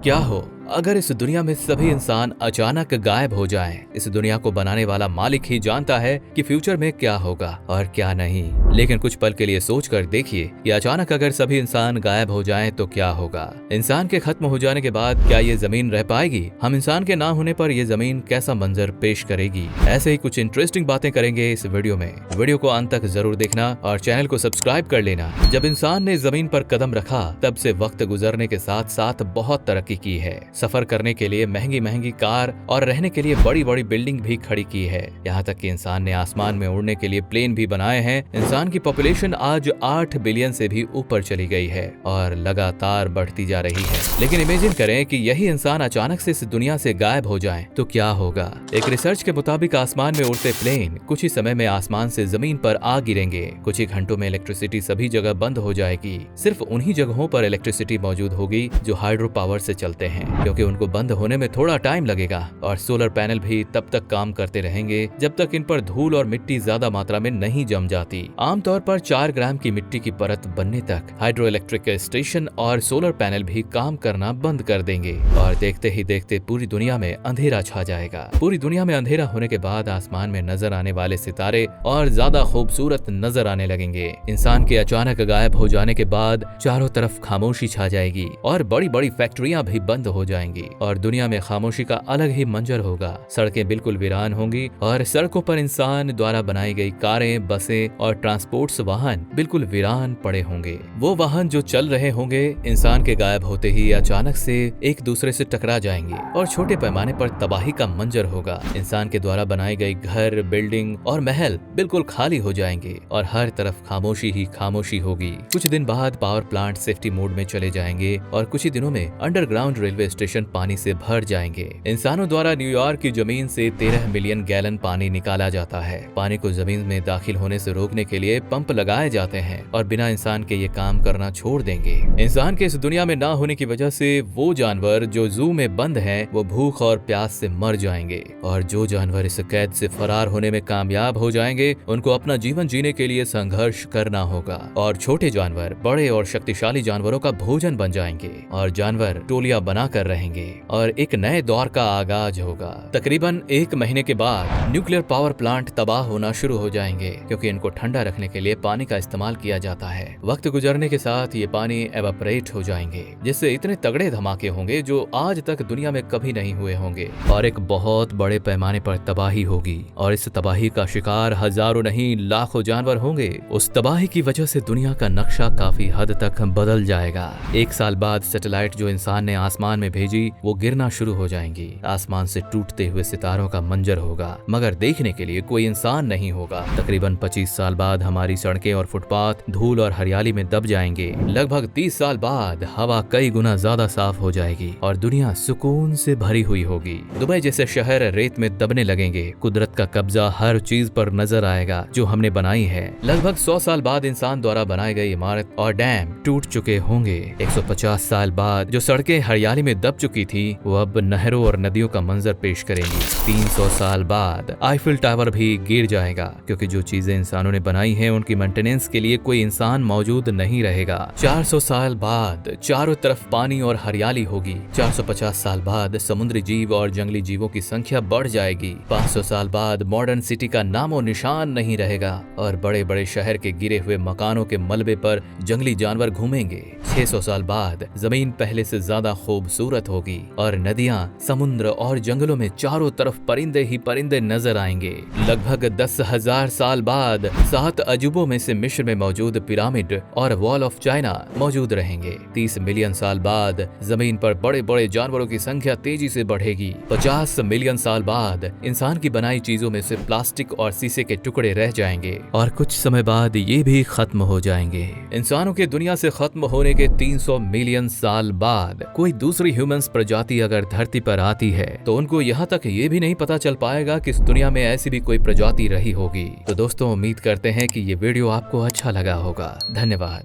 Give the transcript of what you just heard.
क्या हो अगर इस दुनिया में सभी इंसान अचानक गायब हो जाएं? इस दुनिया को बनाने वाला मालिक ही जानता है कि फ्यूचर में क्या होगा और क्या नहीं। लेकिन कुछ पल के लिए सोच कर देखिए कि अचानक अगर सभी इंसान गायब हो जाएं तो क्या होगा। इंसान के खत्म हो जाने के बाद क्या ये जमीन रह पाएगी? हम इंसान के ना होने पर ये जमीन कैसा मंजर पेश करेगी? ऐसे ही कुछ इंटरेस्टिंग बातें करेंगे इस वीडियो में। वीडियो को अंत तक जरूर देखना और चैनल को सब्सक्राइब कर लेना। जब इंसान ने जमीन पर कदम रखा तब से वक्त गुजरने के साथ साथ बहुत तरक्की की है। सफर करने के लिए महंगी महंगी कार और रहने के लिए बड़ी बड़ी बिल्डिंग भी खड़ी की है। यहाँ तक कि इंसान ने आसमान में उड़ने के लिए प्लेन भी बनाए हैं। इंसान की पॉपुलेशन आज 8 बिलियन से भी ऊपर चली गई है और लगातार बढ़ती जा रही है। लेकिन इमेजिन करें कि यही इंसान अचानक से इस दुनिया से गायब हो जाए तो क्या होगा। एक रिसर्च के मुताबिक आसमान में उड़ते प्लेन कुछ ही समय में आसमान से जमीन पर आ गिरेंगे। कुछ ही घंटों में इलेक्ट्रिसिटी सभी जगह बंद हो जाएगी। सिर्फ उन्हीं जगहों पर इलेक्ट्रिसिटी मौजूद होगी जो हाइड्रो पावर से चलते हैं, क्योंकि उनको बंद होने में थोड़ा टाइम लगेगा। और सोलर पैनल भी तब तक काम करते रहेंगे जब तक इन पर धूल और मिट्टी ज्यादा मात्रा में नहीं जम जाती। आमतौर पर 4 ग्राम की मिट्टी की परत बनने तक हाइड्रो इलेक्ट्रिक स्टेशन और सोलर पैनल भी काम करना बंद कर देंगे और देखते ही देखते पूरी दुनिया में अंधेरा छा जाएगा। पूरी दुनिया में अंधेरा होने के बाद आसमान में नजर आने वाले सितारे और ज्यादा खूबसूरत नजर आने लगेंगे। इंसान के अचानक गायब हो जाने के बाद चारों तरफ खामोशी छा जाएगी और बड़ी बड़ी फैक्ट्रियां भी बंद हो जाएंगी और दुनिया में खामोशी का अलग ही मंजर होगा। सड़कें बिल्कुल वीरान होंगी और सड़कों पर इंसान द्वारा बनाई गई कारें, बसें और ट्रांसपोर्ट्स वाहन बिल्कुल वीरान पड़े होंगे। वो वाहन जो चल रहे होंगे इंसान के गायब होते ही अचानक से एक दूसरे से टकरा जाएंगे और छोटे पैमाने पर तबाही का मंजर होगा। इंसान के द्वारा बनाई गई घर, बिल्डिंग और महल बिल्कुल खाली हो जाएंगे और हर तरफ खामोशी ही खामोशी होगी। कुछ दिन बाद पावर प्लांट सेफ्टी मोड में चले जाएंगे और कुछ ही दिनों में अंडरग्राउंड रेलवे स्टेशन पानी से भर जाएंगे। इंसानों द्वारा न्यूयॉर्क की जमीन से 13 मिलियन गैलन पानी निकाला जाता है। पानी को जमीन में दाखिल होने से रोकने के लिए पंप लगाए जाते हैं और बिना इंसान के ये काम करना छोड़ देंगे। इंसान के इस दुनिया में ना होने की वजह से वो जानवर जो जू में बंद हैं, वो भूख और प्यास से मर जाएंगे और जो जानवर इस कैद से फरार होने में कामयाब हो जाएंगे उनको अपना जीवन जीने के लिए संघर्ष करना होगा और छोटे जानवर बड़े और शक्तिशाली जानवरों का भोजन बन जाएंगे और जानवर टोलियां बनाकर रहेंगे और एक नए दौर का आगाज होगा। तकरीबन 1 महीने के बाद न्यूक्लियर पावर प्लांट तबाह होना शुरू हो जाएंगे, क्योंकि इनको ठंडा रखने के लिए पानी का इस्तेमाल किया जाता है। वक्त गुजरने के साथ ये पानी एवापोरेट हो जाएंगे, जिससे इतने तगड़े धमाके होंगे जो आज तक दुनिया में कभी नहीं हुए होंगे और एक बहुत बड़े पैमाने पर तबाही होगी और इस तबाही का शिकार हजारों नहीं लाखों जानवर होंगे। उस तबाही की वजह से दुनिया का नक्शा काफी हद तक बदल जाएगा। 1 साल बाद सैटेलाइट जो इंसान ने आसमान में भेजी वो गिरना शुरू हो जाएंगी। आसमान से टूटते हुए सितारों का मंजर होगा, मगर देखने के लिए कोई इंसान नहीं होगा। तकरीबन 25 साल बाद हमारी सड़कें और फुटपाथ धूल और हरियाली में दब जाएंगे। लगभग 30 साल बाद हवा कई गुना ज्यादा साफ हो जाएगी और दुनिया सुकून से भरी हुई होगी। दुबई जैसे शहर रेत में दबने लगेंगे। कुदरत का कब्जा हर चीज पर नजर आएगा जो हमने बनाई है। लगभग 100 साल बाद इंसान द्वारा बनाई गई इमारत और डैम टूट चुके होंगे। 150 साल बाद जो सड़कें हरियाली में दब चुकी थी वो अब नहरों और नदियों का मंजर पेश करेंगी। 300 साल बाद आईफिल टावर भी गिर जाएगा, क्योंकि जो चीजें इंसानों ने बनाई हैं उनकी मेंटेनेंस के लिए कोई इंसान मौजूद नहीं रहेगा। 400 साल बाद चारों तरफ पानी और हरियाली होगी। 450 साल बाद समुद्री जीव और जंगली जीवों की संख्या बढ़ जाएगी। 500 साल बाद मॉडर्न सिटी का नामो निशान नहीं रहेगा और बड़े बड़े शहर के गिरे हुए मकानों के मलबे पर जंगली जानवर घूमेंगे। 600 साल बाद जमीन पहले से ज्यादा खूबसूरत होगी और नदियां, समुद्र और जंगलों में चारों तरफ परिंदे ही परिंदे नजर आएंगे। लगभग 10,000 साल बाद 7 अजूबों में से मिस्र में मौजूद पिरामिड और वॉल ऑफ चाइना मौजूद रहेंगे। 30 मिलियन साल बाद जमीन पर बड़े बड़े जानवरों की संख्या तेजी से बढ़ेगी। 50 मिलियन साल बाद इंसान की बनाई चीजों में से प्लास्टिक और शीशे के टुकड़े रह जाएंगे और कुछ समय बाद ये भी खत्म हो जाएंगे। इंसानों के दुनिया से खत्म होने के 300 मिलियन साल बाद कोई दूसरी ह्यूमंस प्रजाति अगर धरती पर आती है तो उनको यहाँ तक ये भी नहीं पता चल पाएगा कि इस दुनिया में ऐसी भी कोई प्रजाति रही होगी। तो दोस्तों, उम्मीद करते हैं कि ये वीडियो आपको अच्छा लगा होगा। धन्यवाद।